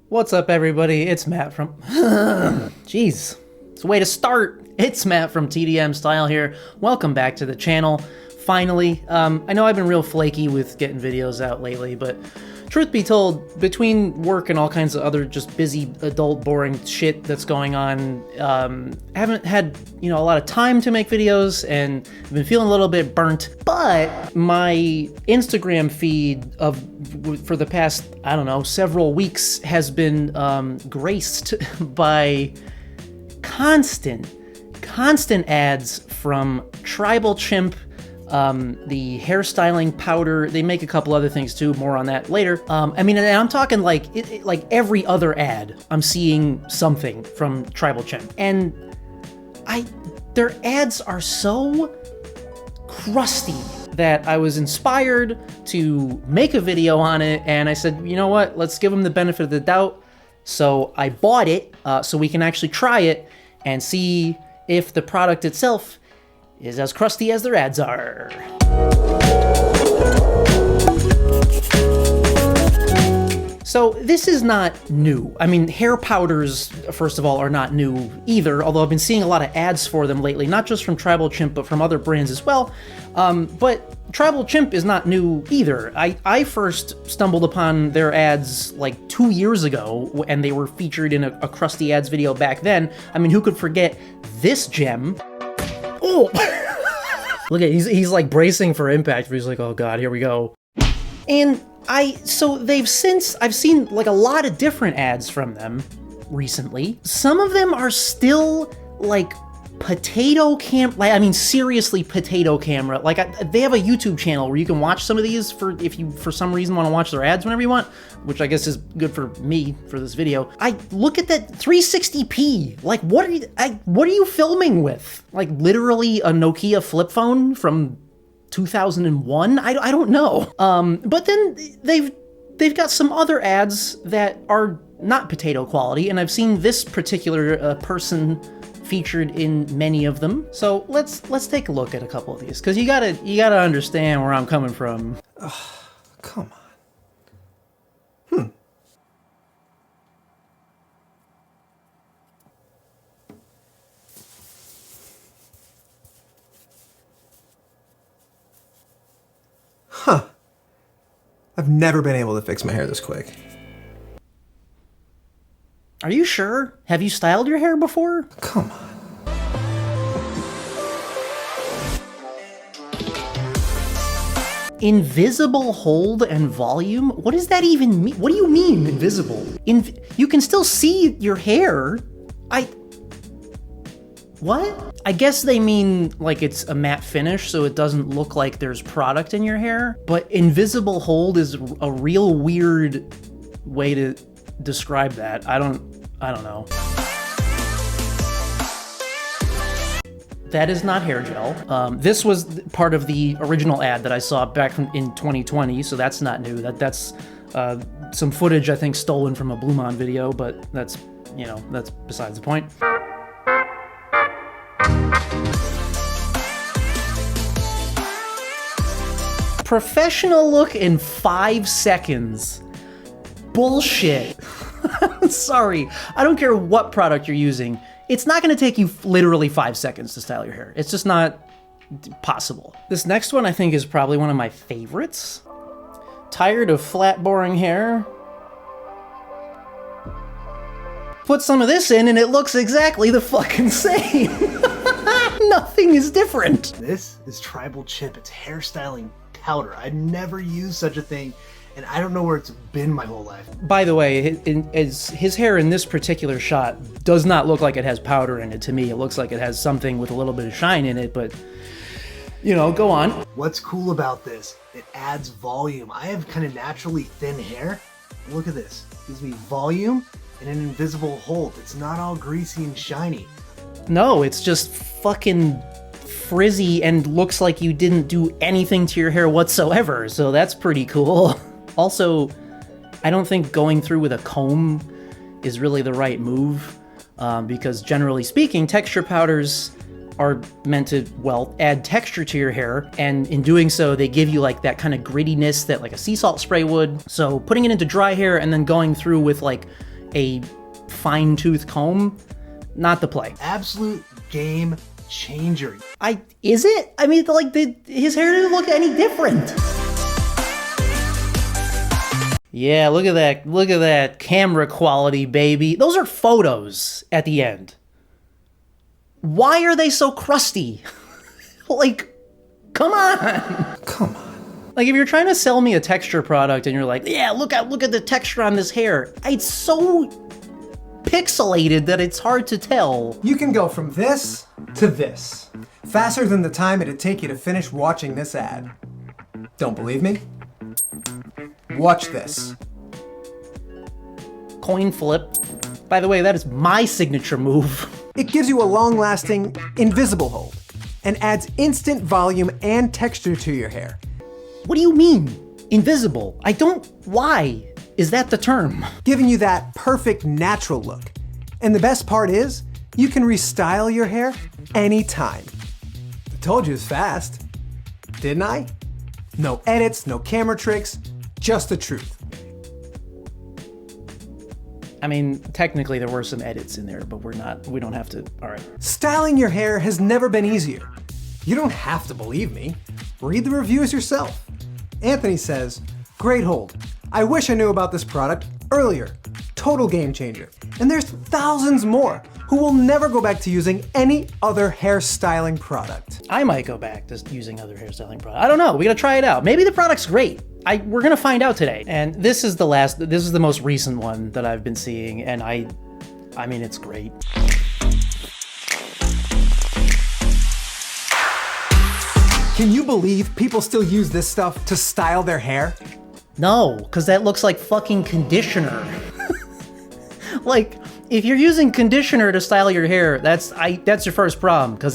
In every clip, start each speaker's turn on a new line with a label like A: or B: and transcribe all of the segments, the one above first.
A: What's up, everybody? It's Matt from... Jeez, it's a way to start. It's Matt from TDM Style here. Welcome back to the channel. Finally, I know I've been real flaky with getting videos out lately, but truth be told, between work and all kinds of other just busy, adult, boring shit that's going on, I haven't had, a lot of time to make videos, and I've been feeling a little bit burnt. But my Instagram feed for the past, I don't know, several weeks has been graced by constant ads from Tribal Chimp, the hairstyling powder. They make a couple other things too, more on that later. And I'm talking like every other ad, I'm seeing something from Tribal Chimp. And their ads are so crusty that I was inspired to make a video on it, and I said, you know what, let's give them the benefit of the doubt. So I bought it so we can actually try it and see if the product itself is as crusty as their ads are. So this is not new. I mean, hair powders, first of all, are not new either, although I've been seeing a lot of ads for them lately, not just from Tribal Chimp, but from other brands as well. But Tribal Chimp is not new either. I first stumbled upon their ads like 2 years ago, and they were featured in a crusty ads video back then. I mean, who could forget this gem? Oh! Look at, he's like bracing for impact, but he's like, oh god, here we go. And I've seen like a lot of different ads from them recently. Some of them are still like seriously potato camera. Like they have a YouTube channel where you can watch some of these if you for some reason want to watch their ads whenever you want, which I guess is good for me for this video. I look at that 360p. Like what are you filming with? Like literally a Nokia flip phone from 2001? I don't know. But then they've got some other ads that are not potato quality, and I've seen this particular person featured in many of them. So let's take a look at a couple of these, because you gotta understand where I'm coming from.
B: Ugh, come on. Huh. I've never been able to fix my hair this quick.
A: Are you sure? Have you styled your hair before?
B: Come on.
A: Invisible hold and volume? What does that even mean? What do you mean, invisible? You can still see your hair. What? I guess they mean like it's a matte finish, so it doesn't look like there's product in your hair. But invisible hold is a real weird way to describe that. I don't know. That is not hair gel. This was part of the original ad that I saw back in 2020, so that's not new. That's some footage I think stolen from a Blue Mon video, but that's besides the point. Professional look in 5 seconds. Bullshit. Sorry, I don't care what product you're using. It's not gonna take you literally 5 seconds to style your hair. It's just not possible. This next one I think is probably one of my favorites. Tired of flat, boring hair? Put some of this in and it looks exactly the fucking same. Nothing is different.
C: This is Tribal Chimp. It's hairstyling powder. I'd never used such a thing, and I don't know where it's been my whole life.
A: By the way, his hair in this particular shot does not look like it has powder in it to me. It looks like it has something with a little bit of shine in it, but, go on.
C: What's cool about this? It adds volume. I have kind of naturally thin hair. Look at this. It gives me volume and an invisible hold. It's not all greasy and shiny.
A: No, it's just fucking frizzy and looks like you didn't do anything to your hair whatsoever, so that's pretty cool. Also, I don't think going through with a comb is really the right move, because generally speaking, texture powders are meant to, well, add texture to your hair, and in doing so, they give you like that kind of grittiness that like a sea salt spray would. So putting it into dry hair and then going through with like, a fine-tooth comb, not the play.
C: Absolute game changer.
A: Is it? I mean, like, his hair didn't look any different. Yeah, look at that. Look at that camera quality, baby. Those are photos at the end. Why are they so crusty? Like, come on.
B: Come on.
A: Like, if you're trying to sell me a texture product and you're like, yeah, look at the texture on this hair. It's so pixelated that it's hard to tell.
B: You can go from this to this, faster than the time it'd take you to finish watching this ad. Don't believe me? Watch this.
A: Coin flip. By the way, that is my signature move.
B: It gives you a long-lasting, invisible hold, and adds instant volume and texture to your hair.
A: What do you mean? Invisible? Why is that the term?
B: Giving you that perfect natural look. And the best part is, you can restyle your hair anytime. I told you it's fast, didn't I? No edits, no camera tricks, just the truth.
A: I mean, technically there were some edits in there, but we don't have to, all right.
B: Styling your hair has never been easier. You don't have to believe me. Read the reviews yourself. Anthony says, great hold. I wish I knew about this product earlier. Total game changer. And there's thousands more who will never go back to using any other hairstyling product.
A: I might go back to using other hairstyling products. I don't know, we gotta try it out. Maybe the product's great. We're gonna find out today. And this is the most recent one that I've been seeing, and I mean, it's great.
B: Can you believe people still use this stuff to style their hair?
A: No, because that looks like fucking conditioner. Like, if you're using conditioner to style your hair, that's your first problem, because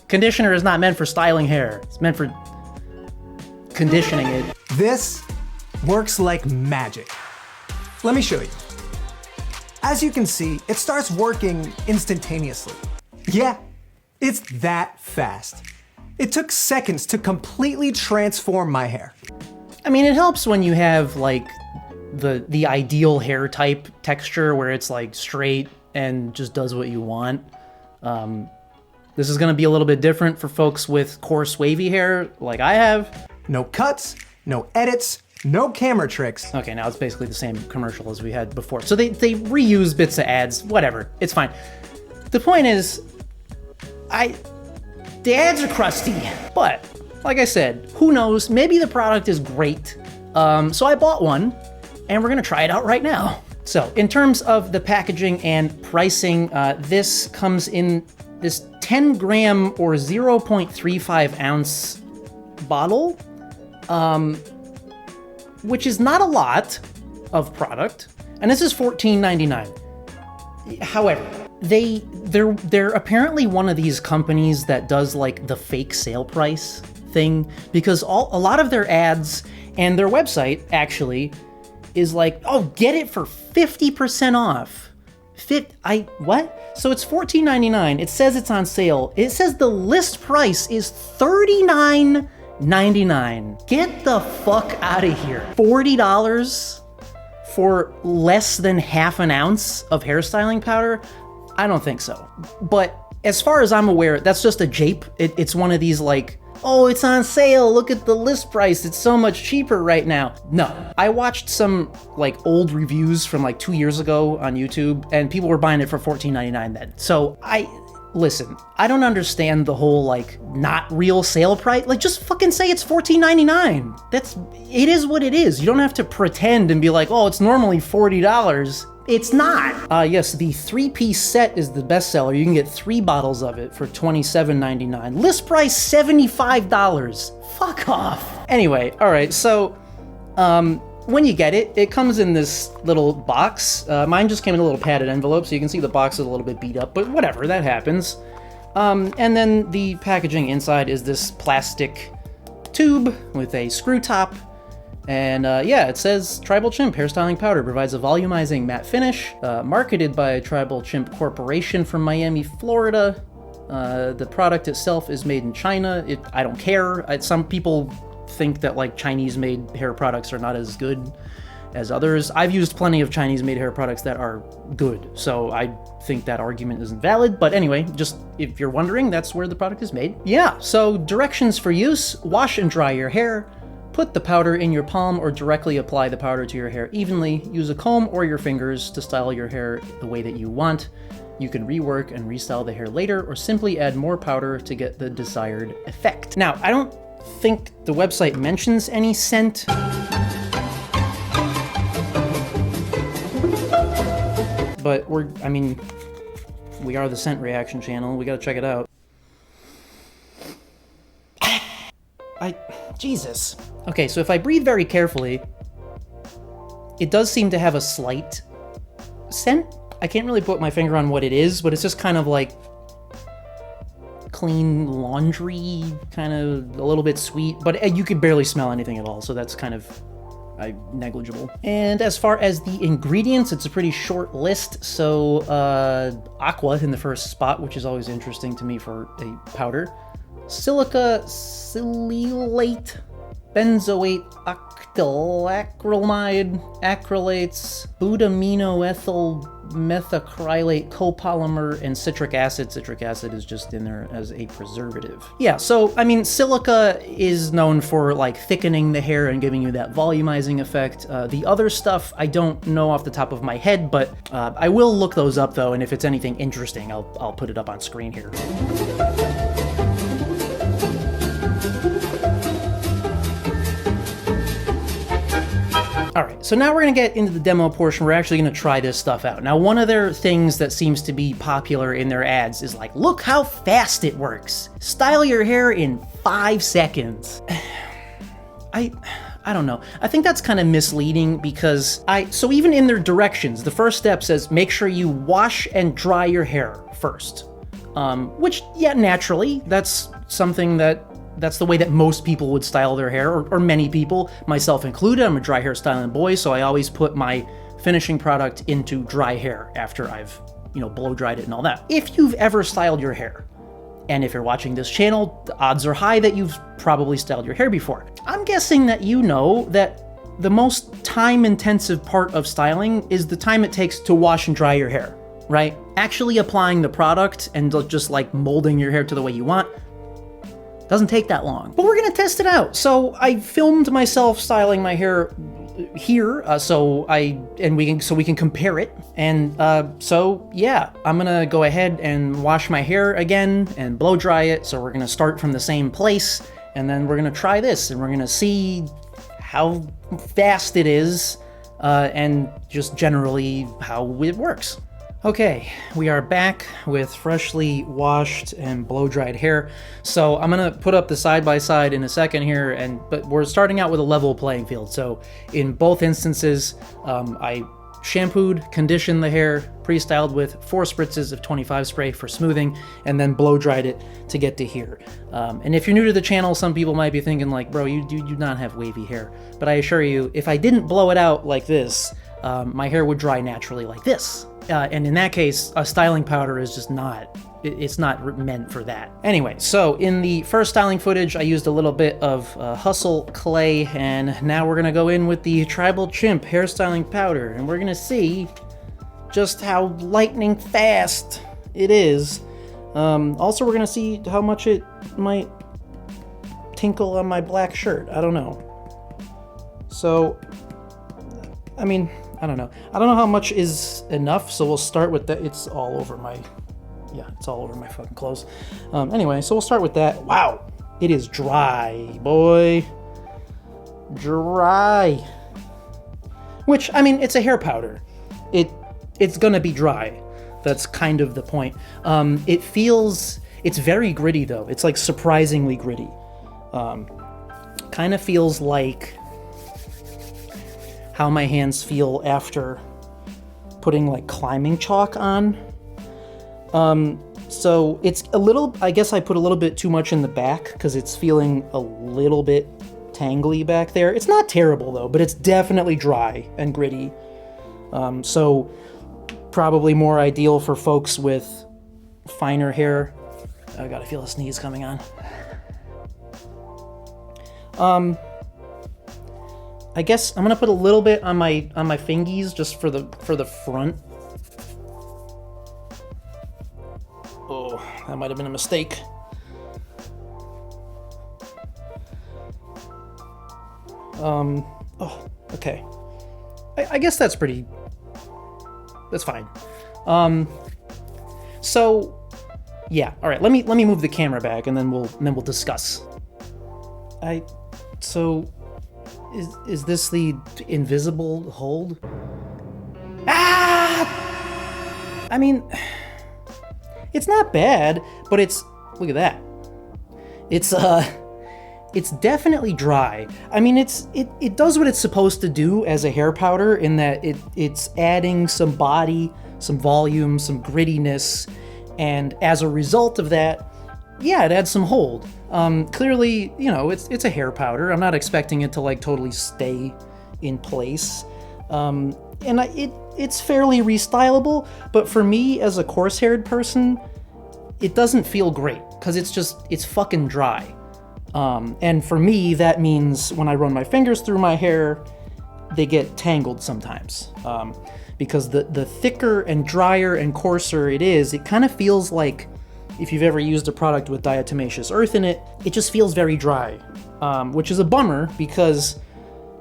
A: conditioner is not meant for styling hair. It's meant for conditioning it.
B: This works like magic. Let me show you. As you can see, it starts working instantaneously. Yeah, it's that fast. It took seconds to completely transform my hair.
A: I mean, it helps when you have like the ideal hair type texture where it's like straight and just does what you want. This is gonna be a little bit different for folks with coarse wavy hair like I have.
B: No cuts, no edits, no camera tricks.
A: Okay, now it's basically the same commercial as we had before. So they reuse bits of ads, whatever, it's fine. The point is, the ads are crusty, but like I said, who knows, maybe the product is great. So I bought one, and we're gonna try it out right now. So in terms of the packaging and pricing, this comes in this 10 gram or 0.35 ounce bottle, which is not a lot of product, and this is $14.99. However, they're apparently one of these companies that does like the fake sale price thing, because a lot of their ads and their website actually is like, oh, get it for 50% off. What? So it's $14.99. It says it's on sale. It says the list price is $39.99. Get the fuck out of here. $40 for less than half an ounce of hairstyling powder? I don't think so. But as far as I'm aware, that's just a jape. It's one of these like, oh, it's on sale, look at the list price, it's so much cheaper right now. No. I watched some like old reviews from like 2 years ago on YouTube, and people were buying it for $14.99 then. So listen, I don't understand the whole like not real sale price. Like, just fucking say it's $14.99. It is what it is. You don't have to pretend and be like, oh, it's normally $40. It's not. Yes, the 3-piece set is the bestseller. You can get 3 bottles of it for $27.99. List price $75. Fuck off. Anyway, all right, so when you get it, it comes in this little box. Mine just came in a little padded envelope, so you can see the box is a little bit beat up, but whatever, that happens. And then the packaging inside is this plastic tube with a screw top. And yeah, it says Tribal Chimp Hairstyling Powder provides a volumizing matte finish, marketed by Tribal Chimp Corporation from Miami, Florida. The product itself is made in China. I don't care. Some people think that like Chinese-made hair products are not as good as others. I've used plenty of Chinese-made hair products that are good, so I think that argument isn't valid. But anyway, just if you're wondering, that's where the product is made. Yeah, so directions for use: wash and dry your hair. Put the powder in your palm or directly apply the powder to your hair evenly. Use a comb or your fingers to style your hair the way that you want. You can rework and restyle the hair later, or simply add more powder to get the desired effect. Now, I don't think the website mentions any scent. But we are the scent reaction channel. We gotta check it out. Jesus. Okay, so if I breathe very carefully, it does seem to have a slight scent. I can't really put my finger on what it is, but it's just kind of like clean laundry, kind of a little bit sweet, but you could barely smell anything at all, so that's kind of negligible. And as far as the ingredients, it's a pretty short list. So aqua in the first spot, which is always interesting to me for a powder. Silica silicate, benzoate octylacrylamide, acrylates, butadienoethyl methacrylate copolymer, and citric acid. Citric acid is just in there as a preservative. Yeah, so silica is known for like thickening the hair and giving you that volumizing effect. The other stuff I don't know off the top of my head, but I will look those up though, and if it's anything interesting, I'll put it up on screen here. All right, so now we're gonna get into the demo portion. We're actually gonna try this stuff out. Now, one of their things that seems to be popular in their ads is like, look how fast it works. Style your hair in 5 seconds. I don't know. I think that's kind of misleading because so even in their directions, the first step says, make sure you wash and dry your hair first. Which, yeah, naturally, that's something that's the way that most people would style their hair, or many people, myself included. I'm a dry hair styling boy, so I always put my finishing product into dry hair after I've, blow dried it and all that. If you've ever styled your hair, and if you're watching this channel, the odds are high that you've probably styled your hair before. I'm guessing that you know that the most time-intensive part of styling is the time it takes to wash and dry your hair, right? Actually applying the product and just like molding your hair to the way you want doesn't take that long. But we're gonna test it out. So I filmed myself styling my hair here, so we can compare it. And so yeah, I'm gonna go ahead and wash my hair again and blow dry it. So we're gonna start from the same place, and then we're gonna try this, and we're gonna see how fast it is, and just generally how it works. Okay, we are back with freshly washed and blow-dried hair. So I'm gonna put up the side-by-side in a second here, but we're starting out with a level playing field. So in both instances, I shampooed, conditioned the hair, pre-styled with 4 spritzes of 25 spray for smoothing, and then blow-dried it to get to here. And if you're new to the channel, some people might be thinking like, bro, you do not have wavy hair. But I assure you, if I didn't blow it out like this, my hair would dry naturally like this. And in that case, a styling powder is just it's not meant for that. Anyway, so in the first styling footage, I used a little bit of Hustle Clay, and now we're gonna go in with the Tribal Chimp hairstyling powder, and we're gonna see just how lightning fast it is. Also, we're gonna see how much it might tinkle on my black shirt. I don't know. So, I don't know. I don't know how much is enough, so we'll start with that. It's all over my fucking clothes. Anyway, so we'll start with that. Wow, it is dry, boy. Dry. Which, it's a hair powder. It's gonna be dry. That's kind of the point. It's very gritty though. It's like surprisingly gritty. Kind of feels like how my hands feel after putting like climbing chalk on. So it's a little, I guess I put a little bit too much in the back because it's feeling a little bit tangly back there. It's not terrible though, but it's definitely dry and gritty. So probably more ideal for folks with finer hair. I gotta feel a sneeze coming on. I guess I'm gonna put a little bit on my fingies just for the front. Oh, that might have been a mistake. Oh, okay. I guess that's fine. So, yeah. All right. Let me move the camera back, and then we'll discuss. So, is this the invisible hold? Ah! I mean, it's not bad, but look at that. It's definitely dry. I mean, it does what it's supposed to do as a hair powder in that it's adding some body, some volume, some grittiness, and as a result of that, yeah, it adds some hold. Clearly, you know, it's a hair powder. I'm not expecting it to like totally stay in place. And it's fairly restylable, but for me as a coarse-haired person, it doesn't feel great because it's fucking dry. And for me, that means when I run my fingers through my hair, they get tangled sometimes. Because the thicker and drier and coarser it is, it kind of feels like, if you've ever used a product with diatomaceous earth in it, it just feels very dry. Which is a bummer because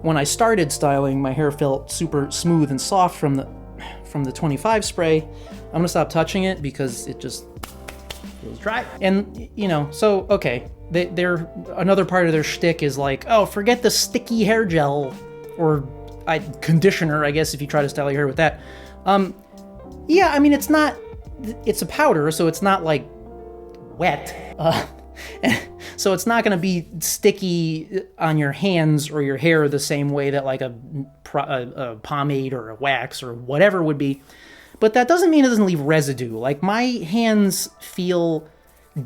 A: when I started styling, my hair felt super smooth and soft from the 25 spray. I'm gonna stop touching it because it just feels dry. And, you know, so, okay. They're another part of their shtick is like, oh, forget the sticky hair gel or conditioner, I guess, if you try to style your hair with that. Yeah, I mean, it's a powder, so it's not like wet. So it's not going to be sticky on your hands or your hair the same way that like a pomade or a wax or whatever would be. But that doesn't mean it doesn't leave residue. Like, my hands feel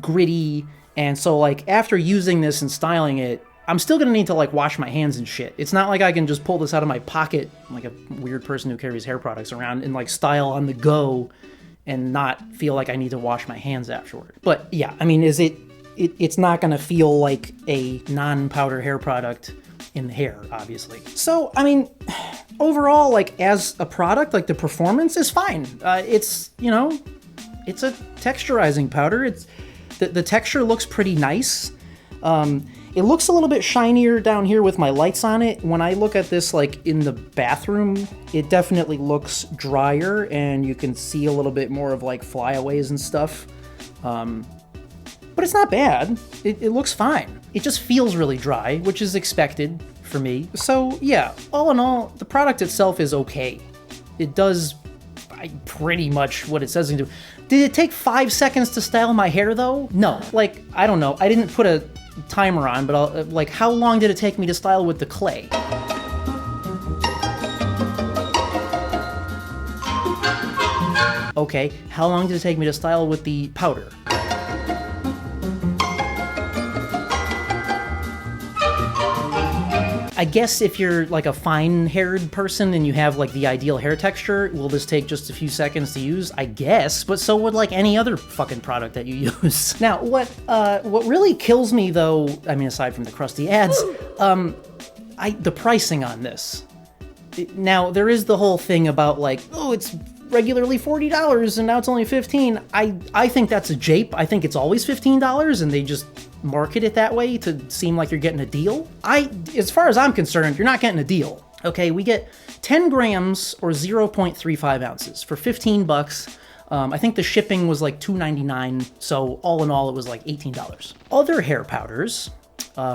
A: gritty. And so, like, after using this and styling it, I'm still gonna need to, like, wash my hands and shit. It's not like I can just pull this out of my pocket, like a weird person who carries hair products around, and, like, style on the go and not feel like I need to wash my hands afterward. But, yeah, I mean, it's not gonna feel like a non-powder hair product in the hair, obviously. So, I mean, overall, like, as a product, like, the performance is fine. It's, you know, it's a texturizing powder. The texture looks pretty nice. It looks a little bit shinier down here with my lights on it. When I look at this like in the bathroom, it definitely looks drier and you can see a little bit more of like flyaways and stuff. But it's not bad. It looks fine. It just feels really dry, which is expected for me. So yeah, all in all, the product itself is okay. It does pretty much what it says it can do. Did it take 5 seconds to style my hair though? No. Like, I don't know. I didn't put a timer on, but like, how long did it take me to style with the clay? Okay, how long did it take me to style with the powder? I guess if you're like a fine-haired person and you have like the ideal hair texture, will this take just a few seconds to use? I guess, but so would like any other fucking product that you use. Now, what really kills me though, I mean, aside from the crusty ads, the pricing on this. Now, there is the whole thing about like, oh, it's regularly $40 and now it's only $15. I think that's a jape. I think it's always $15 and they just market it that way to seem like you're getting a deal. As far as I'm concerned, you're not getting a deal. Okay, we get 10 grams or 0.35 ounces for 15 bucks. I think the shipping was like $2.99, so all in all it was like $18. Other hair powders,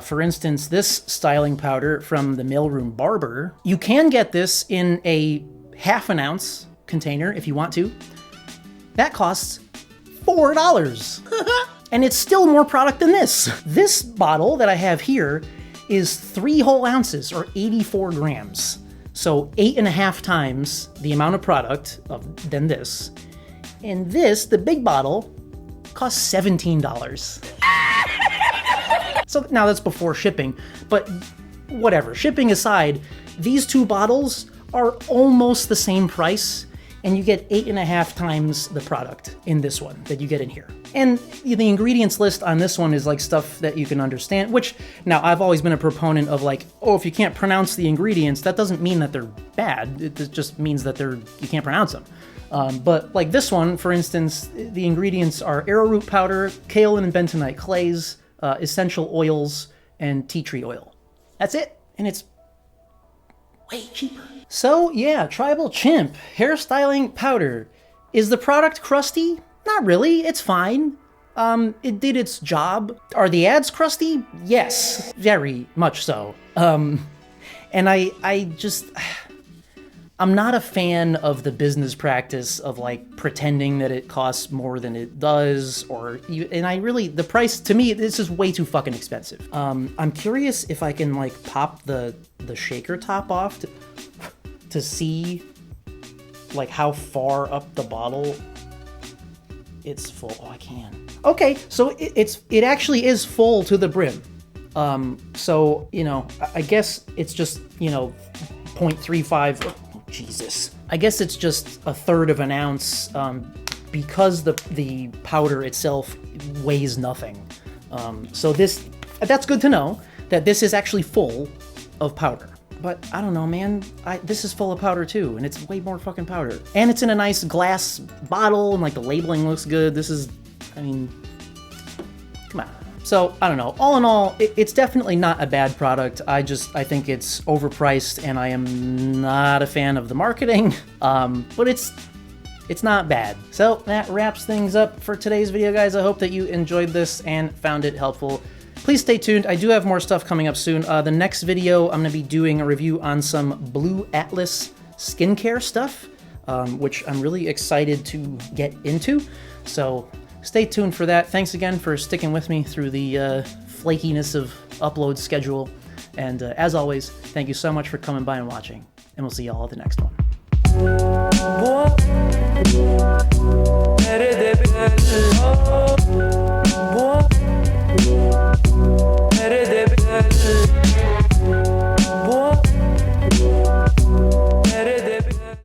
A: for instance, this styling powder from the Mailroom Barber, you can get this in a ½ ounce container if you want to. That costs $4. And it's still more product than this. This bottle that I have here is 3 whole ounces or 84 grams. So 8.5 times the amount of product than this. And this, the big bottle, costs $17. So now that's before shipping, but whatever. Shipping aside, these two bottles are almost the same price. and you get 8.5 times the product in this one that you get in here. And the ingredients list on this one is like stuff that you can understand, which now I've always been a proponent of like, oh, if you can't pronounce the ingredients, that doesn't mean that they're bad. It just means that you can't pronounce them. But like this one, for instance, the ingredients are arrowroot powder, kaolin and bentonite clays, essential oils, and tea tree oil. That's it. And it's way cheaper. So yeah, Tribal Chimp hairstyling powder. Is the product crusty? Not really, it's fine. It did its job. Are the ads crusty? Yes, very much so. And I'm not a fan of the business practice of like pretending that it costs more than it does, the price, to me, this is way too fucking expensive. I'm curious if I can like pop the shaker top off to see like how far up the bottle it's full. Oh, I can. Okay, so it actually is full to the brim. So, you know, I guess it's just, you know, 0.35. Jesus. I guess it's just a third of an ounce because the powder itself weighs nothing. So that's good to know that this is actually full of powder. But I don't know, man. This is full of powder too, and it's way more fucking powder. And it's in a nice glass bottle, and like the labeling looks good. Come on. So, I don't know. All in all, it's definitely not a bad product. I think it's overpriced, and I am not a fan of the marketing, but it's not bad. So, that wraps things up for today's video, guys. I hope that you enjoyed this and found it helpful. Please stay tuned. I do have more stuff coming up soon. The next video, I'm going to be doing a review on some Blue Atlas skincare stuff, which I'm really excited to get into. So, stay tuned for that. Thanks again for sticking with me through the flakiness of upload schedule. And as always, thank you so much for coming by and watching. And we'll see y'all at the next one.